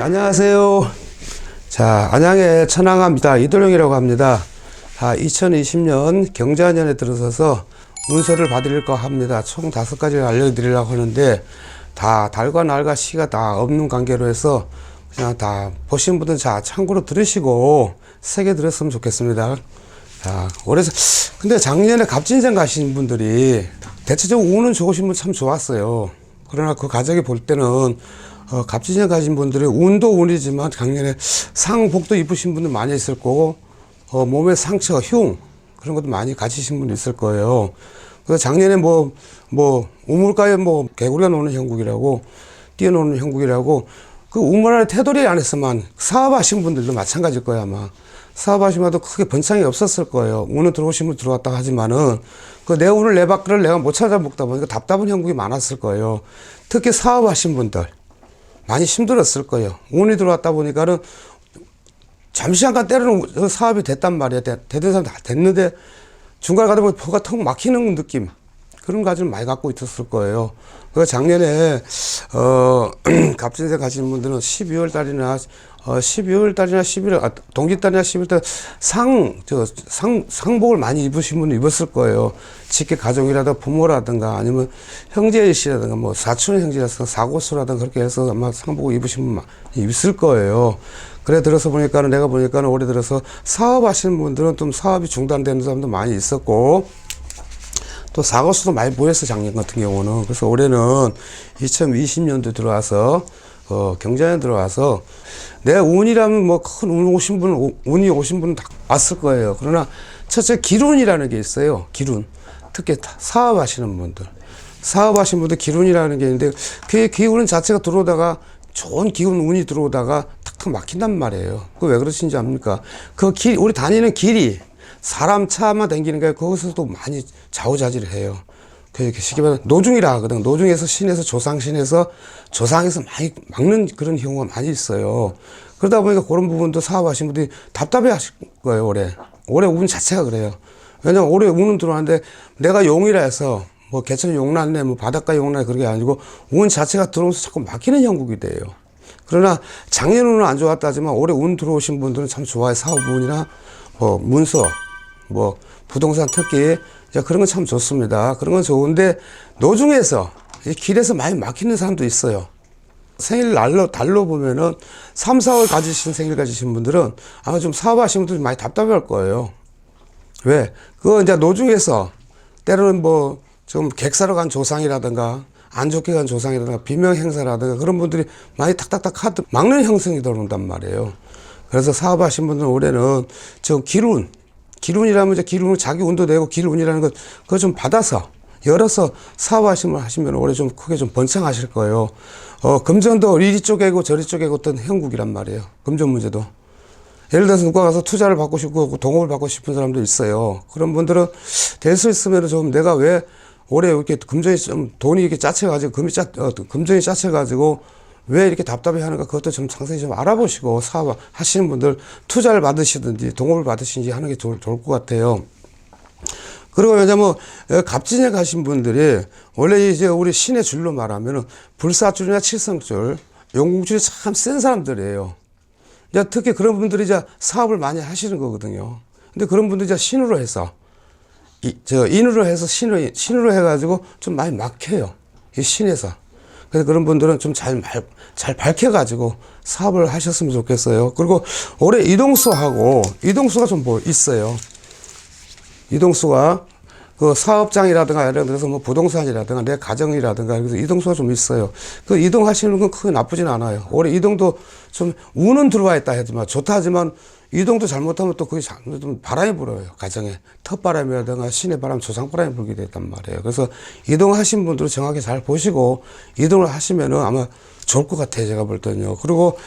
안녕하세요. 자, 안양의 천황합니다. 이도령이라고 합니다. 2020년 경자년에 들어서서 문서를 받으려고 합니다. 총 5가지를 알려드리려고 하는데 다 달과 날과 시가 다 없는 관계로 해서 그냥 다 보신 분들은 자 참고로 들으시고 새겨 들었으면 좋겠습니다. 자, 근데 작년에 갑진생 가신 분들이 대체적으로 운은 좋으신 분 참 좋았어요. 그러나 그 가족이 볼 때는 갑진생 가신 분들이 운도 운이지만 작년에 상복도 입으신 분들 많이 있을 거고 몸에 상처, 흉 그런 것도 많이 가지신 분이 있을 거예요. 그래서 작년에 우물가에 개구리가 노는 형국이라고 뛰어노는 형국이라고 그 우물 안에 테두리 안에서만 사업하신 분들도 마찬가지일 거예요. 아마 사업하시면도 크게 번창이 없었을 거예요. 운은 들어오신 분 들어왔다 하지만은 그 내 운을 내 밖을 내가 못 찾아먹다 보니까 답답한 형국이 많았을 거예요. 특히 사업하신 분들 많이 힘들었을 거예요. 운이 들어왔다 보니까는 잠시 잠깐 때로는 사업이 됐단 말이야. 되던 사람 다 됐는데 중간에 가다 보면 포가 턱 막히는 느낌. 그런 가지를 많이 갖고 있었을 거예요. 그래서 작년에, 갑진생 가시는 분들은 12월 달이나 11월, 동짓달이나 11월 달 상복을 많이 입으신 분은 입었을 거예요. 직계 가족이라든가 부모라든가 아니면 형제이시라든가 사촌 형제라든가 사고수라든가 그렇게 해서 아마 상복을 입으신 분 많이 있을 거예요. 그래 들어서 보니까는 내가 보니까는 올해 들어서 사업하시는 분들은 좀 사업이 중단되는 사람도 많이 있었고 또 사고수도 많이 보였어 작년 같은 경우는. 그래서 올해는 2020년도 들어와서 경자년 들어와서 내 운이라면 큰 운이 오신 분은 다 왔을 거예요. 그러나 첫째 기운이라는 게 있어요. 기운. 특히 사업하시는 분들 기운이라는 게 있는데 그 기운 자체가 들어오다가 좋은 기운 운이 들어오다가 탁 막힌단 말이에요. 그 왜 그러신지 압니까? 우리 다니는 길이 사람 차만 다니는 게 거기서도 많이 좌우자지를 해요. 쉽게 말하면 노중이라 하거든. 노중에서 신에서 조상신에서 많이 막는 그런 경우가 많이 있어요. 그러다 보니까 그런 부분도 사업하시는 분들이 답답해 하실 거예요, 올해. 올해 운 자체가 그래요. 왜냐면 올해 운은 들어왔는데 내가 용이라 해서 개천 용났네, 바닷가 용났네 그런 게 아니고 운 자체가 들어오면서 자꾸 막히는 형국이 돼요. 그러나 작년 운은 안 좋았다 하지만 올해 운 들어오신 분들은 참 좋아요. 사업 운이나 문서, 부동산 특히 그런 건 참 좋습니다. 그런 건 좋은데 노중에서 길에서 많이 막히는 사람도 있어요. 생일 달로 보면은 3, 4월 생일 가지신 분들은 아마 좀 사업하시는 분들이 많이 답답해 할 거예요. 왜? 그거 이제 노중에서 때로는 좀 객사로 간 조상이라든가 안 좋게 간 조상이라든가 비명 행사라든가 그런 분들이 많이 탁탁탁 카드 막는 형성이 들어온단 말이에요. 그래서 사업하신 분들은 올해는 좀 기운이라면 이제 기운을 자기 운도 내고 기운이라는 것 그거 좀 받아서 열어서 사업하시면 올해 좀 크게 좀 번창하실 거예요. 금전도 이리 쪼개고 저리 쪼개고 어떤 형국이란 말이에요. 금전 문제도. 예를 들어서 누가 가서 투자를 받고 싶고 동업을 받고 싶은 사람도 있어요. 그런 분들은 될 수 있으면 좀 내가 왜 올해 이렇게 금전이 좀 돈이 이렇게 짜쳐가지고 금전이 짜쳐가지고 왜 이렇게 답답해 하는가 그것도 좀 상세히 좀 알아보시고 사업 하시는 분들 투자를 받으시든지 동업을 받으시든지 하는 게 좋을 것 같아요. 그리고 왜냐면 갑진에 가신 분들이 원래 이제 우리 신의 줄로 말하면은 불사줄이나 칠성줄, 용궁줄이 참 센 사람들이에요. 이제 특히 그런 분들이 이제 사업을 많이 하시는 거거든요. 근데 그런 분들이 이제 신으로 해서 인으로 해서 신으로 해가지고 좀 많이 막혀요. 이 신에서. 그래서 그런 분들은 좀 잘 밝혀가지고 사업을 하셨으면 좋겠어요. 그리고 올해 이동수가 좀 있어요. 이동수가 그 사업장이라든가 예를 들어서 부동산이라든가 내 가정이라든가 그래서 이동수가 좀 있어요. 그 이동하시는 건 크게 나쁘진 않아요. 올해 이동도 좀 운은 들어와 있다 하지만 좋다 하지만 이동도 잘못하면 또 그게 좀 바람이 불어요. 가정에 텃바람이라든가 신의 바람, 조상바람이 불게 됐단 말이에요. 그래서 이동하신 분들은 정확히 잘 보시고 이동을 하시면은 아마 좋을 것 같아요. 제가 볼 때는요. 그리고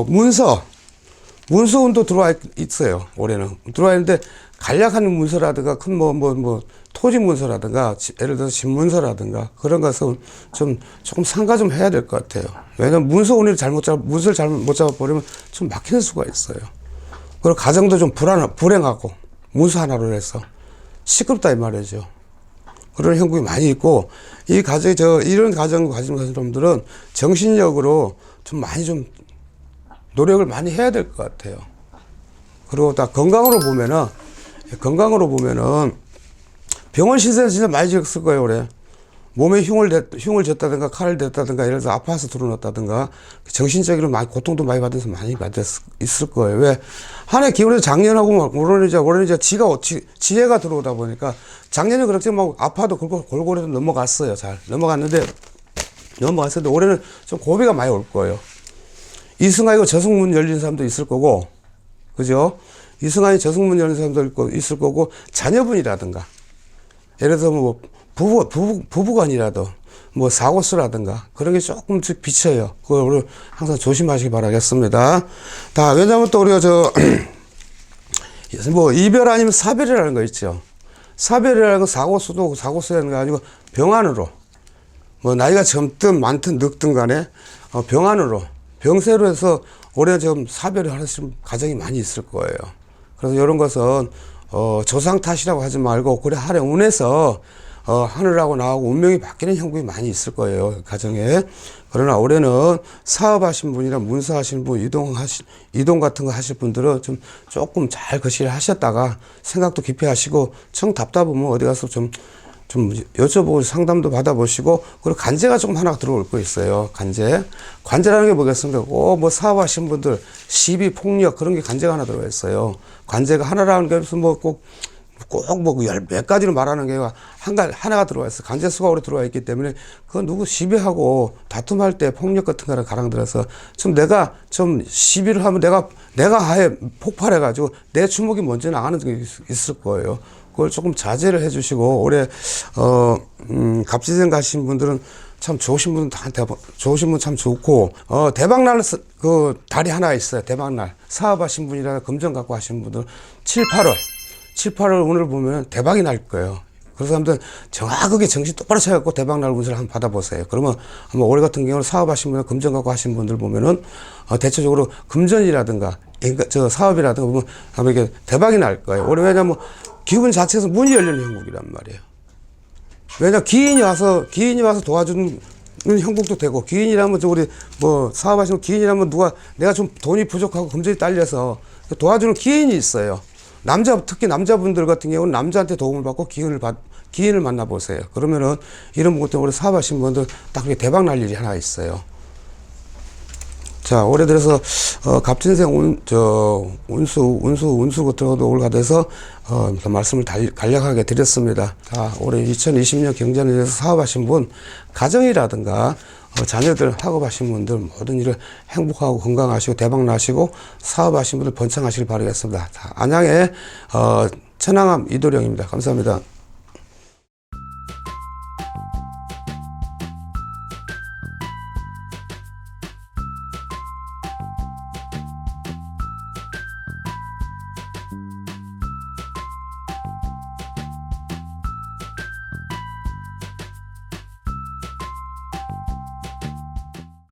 문서운도 들어와 있어요. 올해는 들어와 있는데 간략한 문서라든가 큰 토지 문서라든가 예를 들어서 집문서라든가 그런 것은 조금 상가 좀 해야 될 것 같아요. 왜냐면 문서를 잘못 잡아버리면 좀 막히는 수가 있어요. 그리고 가정도 좀 불행하고 문서 하나로 해서 시끄럽다 이 말이죠. 그런 형국이 많이 있고 이런 가정 가진 사람들은 정신력으로 좀 많이 좀 노력을 많이 해야 될 것 같아요. 그리고 다 건강으로 보면은 병원 시세는 진짜 많이 지었을 거예요, 올해. 몸에 흉을 줬다든가 칼을 댔다든가 예를 들어서 아파서 들어놓았다든가 정신적으로 많이 고통도 많이 받아서 많이 있을 거예요. 왜? 한 해 기온에서 작년하고 올해는 지혜가 들어오다 보니까 작년에 그렇게 막 아파도 골고루 넘어갔어요. 잘 넘어갔는데 올해는 좀 고비가 많이 올 거예요. 이승환이고 저승문 열린 사람도 있을 거고, 그죠? 이승환이 저승문 열린 사람도 있을 거고, 자녀분이라든가 예를 들어서 뭐 부부간이라도 뭐 사고수라든가 그런 게 조금씩 비쳐요. 그걸 우리 항상 조심하시기 바라겠습니다. 왜냐면 또 우리가 뭐 이별 아니면 사별이라는 거 있죠. 사별이라는 건 사고수라는 게 아니고 병안으로, 뭐 나이가 젊든 많든 늙든 간에 병안으로, 병세로 해서 올해 좀 사별을 하시는 가정이 많이 있을 거예요. 그래서 이런 것은 조상 탓이라고 하지 말고 그래 하래 운에서 하늘하고 나하고 운명이 바뀌는 형국이 많이 있을 거예요, 가정에. 그러나 올해는 사업하신 분이나 문서하시는 분, 이동 같은 거 하실 분들은 조금 잘 거시를 하셨다가 생각도 깊이 하시고, 청 답답하면 어디 가서 좀 여쭤보고 상담도 받아보시고, 그리고 관제가 조금 하나 들어올 거 있어요. 관제라는 게 뭐겠습니까? 뭐 사업하신 분들, 시비, 폭력, 그런 게 관제가 하나 들어가 있어요. 관제가 하나라는 게 무슨 몇 가지를 말하는 게 하나가 들어와 있어. 관제수가 오래 들어와 있기 때문에, 그건 누구 시비하고 다툼할 때 폭력 같은 거랑 가랑들어서 내가 시비를 하면 내가 하에 폭발해가지고 내 주먹이 먼저 나가는 게 있을 거예요. 그걸 조금 자제를 해주시고, 올해 갑진생 가신 분들은 참 좋으신 분 참 좋고, 대박날 달이 하나 있어요. 대박날 사업하신 분이나 금전 갖고 하시는 분들 7, 8월 운을 보면 대박이 날 거예요. 그래서 한번 정확하게 정신 똑바로 차려갖고 대박날 운세를 한번 받아보세요. 그러면 아마 올해 같은 경우는 사업하신 분이나 금전 갖고 하시는 분들 보면은 대체적으로 금전이라든가 사업이라든가 보면 아마 이게 대박이 날 거예요. 올해 왜냐면 기운 자체에서 문이 열리는 형국이란 말이에요. 왜냐 기인이 와서 도와주는 형국도 되고, 기인이라면 우리 뭐 사업하시는 기인이라면 내가 좀 돈이 부족하고 금전이 딸려서 도와주는 기인이 있어요. 특히 남자분들 같은 경우는 남자한테 도움을 받고 기인을 만나보세요. 그러면은 이런 분 때문에 사업하신 분들 딱 그렇게 대박 날 일이 하나 있어요. 자, 올해 들어서 갑진생 운수 같은 것도 올가돼서 말씀을 간략하게 드렸습니다. 자, 올해 2020년 경전에 대해서 사업하신 분, 가정이라든가 자녀들 학업하신 분들 모든 일을 행복하고 건강하시고 대박 나시고 사업하신 분들 번창하시길 바라겠습니다. 자, 안양의 천왕암 이도령입니다. 감사합니다.